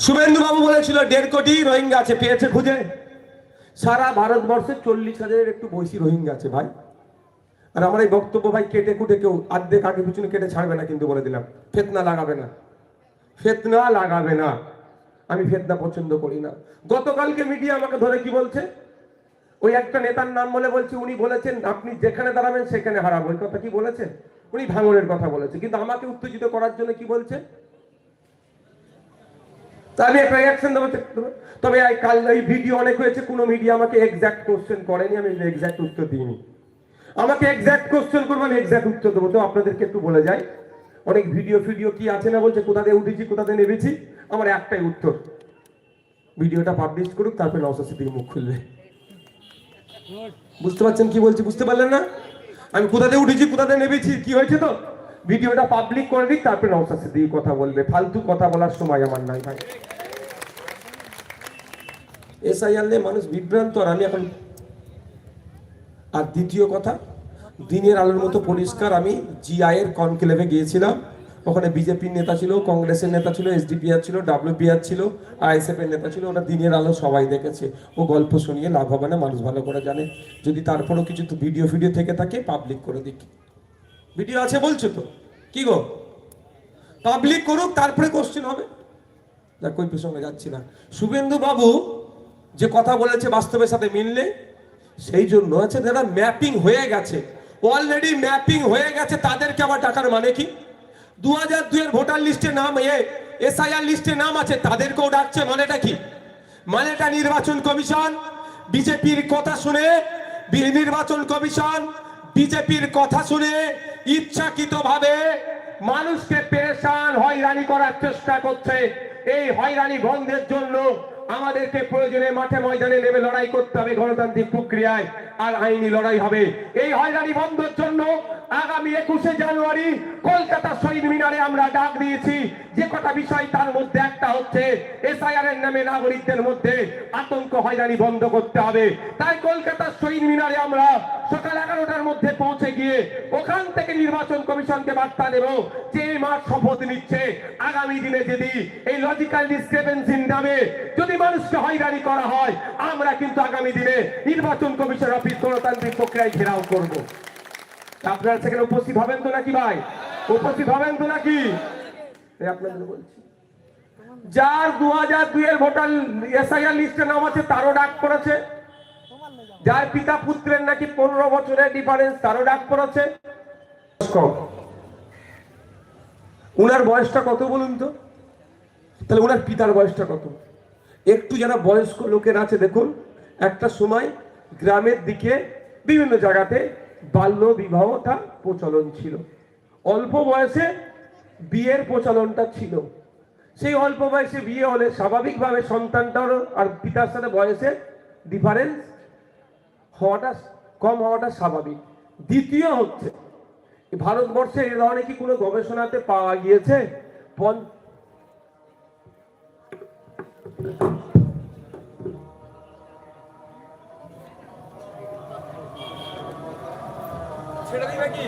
শুভেন্দু বাবু বলেছিল 1.5 কোটি রোহিঙ্গা আছে, পেয়েছে খুঁজে? সারা ভারতবর্ষে 40,000-এর একটু বেশি রোহিঙ্গা আছে ভাই। আর আমার এই বক্তব্য ভাই কেটে কুটে কেউ আর্ধেক আগে পিছনে কেটে ছাড়বে না, কিন্তু বলে দিলাম, ফেতনা লাগাবে না, ফেতনা লাগাবে না। আমি ফেতনা পছন্দ করি না। গতকালকে মিডিয়া আমাকে ধরে কি বলছে, ওই একটা নেতার নাম বলে বলছে উনি বলেছেন আপনি যেখানে দাঁড়াবেন সেখানে হারাবো। ওই কথা কি বলেছেন? উনি ভাঙনের কথা বলেছে, কিন্তু আমাকে উত্তেজিত করার জন্য কি বলছে, তা আমি একটা রিয়াকশন দেবো। তবে কাল এই ভিডিও অনেক হয়েছে, কোনো মিডিয়া আমাকে এক্সাক্ট কোশ্চেন করেনি, আমি এক্সাক্ট উত্তর দিইনি। আমাকে এক্সাক্ট কোশ্চেন করবো, আমি এক্সাক্ট উত্তর দেবো। তো আপনাদেরকে একটু বলে যাই, অনেক ভিডিও কি আছে না বলছে, কোথা দিয়ে উঠেছি কোথা দিয়ে নেমেছি। আমার একটাই উত্তর, ভিডিওটা পাবলিশ করুক, তারপরে নওশাদ সিদ্দিকী মুখ খুলবে। বুঝতে পারছেন কি বলছি? বুঝতে পারলেন না? আমি কোথা দিয়ে উঠেছি কোথা দিয়ে নেমেছি কি হয়েছে, তো ভিডিওটা পাবলিক করে দিক, তারপরে নওশাদ সিদ্দিকী কথা বলবে। ফালতু কথা বলার সময় আমার নাই ভাই। এসআইআর নিয়ে মানুষ বিভ্রান্ত, আর আমি এখন। আর দ্বিতীয় কথা, দিনের আলোর মতো পরিষ্কার, আমি জিআই এর কনক্লেভে গিয়েছিলাম। ওখানে বিজেপির নেতা ছিল, কংগ্রেসের নেতা ছিল, এসডিপিআর ছিল, ডাব্লিউপিআর ছিল, আইএসএফ এর নেতা ছিল। ওটা দিনের আলো সবাই দেখেছে। ও গল্প শুনিয়ে লাভ হবে না, মানুষ ভালো করে জানে। যদি তারপরেও কিছু তো ভিডিও থেকে থাকে পাবলিক করে দিক। ভিডিও আছে বলছো তো, কি গো, পাবলিক করুক, তারপরে কোশ্চেন হবে। দেখ ওই প্রসঙ্গে যাচ্ছি না। শুভেন্দু বাবু যে কথা বলেছে বাস্তবের সাথে মিললে, সেই জন্য আছে যারা ম্যাপিং হয়ে গেছে, অলরেডি ম্যাপিং হয়ে গেছে, তাদেরকে আবার ডাকার মানে কি? 2002 এর ভোটার লিস্টে নাম, এসআইআর লিস্টে নাম আছে, তাদেরকেও ডাকছে, মানেটা কি? মানেটা নির্বাচন কমিশন বিজেপির কথা শুনে, নির্বাচন কমিশন বিজেপির কথা শুনে ইচ্ছাকৃতভাবে মানুষকে পেরেশান হয়রানি করার চেষ্টা করছে। এই হয়রানি বন্ধের জন্য আমাদেরকে প্রয়োজনে মাঠে ময়দানে নেমে লড়াই করতে হবে, গণতান্ত্রিক প্রক্রিয়ায়, আর আইনি লড়াই হবে। এই হয়রানি বন্ধের জন্য আগামী 21শে জানুয়ারি কলকাতা শহীদ মিনারে আমরা ডাক দিয়েছি। যে কটা বিষয়, তার মধ্যে একটা হচ্ছে এসআইআর এর নামে নাগরিকদের মধ্যে আতঙ্ক হয়রানি বন্ধ করতে হবে। তাই কলকাতা শহীদ মিনারে আমরা সকাল 11টার মধ্যে পৌঁছে গিয়ে ওখান থেকে নির্বাচন কমিশনকে বার্তা দেব যে এই মাঠ শপথ নিচ্ছে আগামী দিনে যদি এই লজিক্যাল ডিসক্রিপেন্সির নামে যদি মানুষকে হয়রানি করা হয়, আমরা কিন্তু আগামী দিনে নির্বাচন কমিশন অফিস গণতান্ত্রিক প্রক্রিয়ায় ঘেরাও করব। আপনারা সেখানে উপস্থিত হবেন তো নাকি ভাই? উপস্থিত হবেন তো নাকি? আপনাদের বলছি, যার 2002 এর ভোটার এসআইআর লিস্টে নাম আছে তারও ডাক পড়েছে, যার পিতা পুত্রের নাকি 15 বছরের ডিফারেন্স তারও ডাক পড়েছে। উনার বয়সটা কত বলুন তো? তাহলে উনার পিতার বয়সটা কত? একটু যারা বয়স্ক লোকের আছে দেখুন, একটা সময় গ্রামের দিকে বিভিন্ন জায়গাতে বাল্য বিবাহটা প্রচলন ছিল, অল্প বয়সে বিয়ের প্রচলনটা ছিল। সেই অল্প বয়সে বিয়ে হলে স্বাভাবিকভাবে সন্তানটারও আর পিতার সাথে বয়সে ডিফারেন্স হওয়াটা, কম হওয়াটা স্বাভাবিক। দ্বিতীয় হচ্ছে, ভারতবর্ষে এ ধরনের কি কোনো গবেষণাতে পাওয়া গিয়েছে ছেড়ে দিবে কি?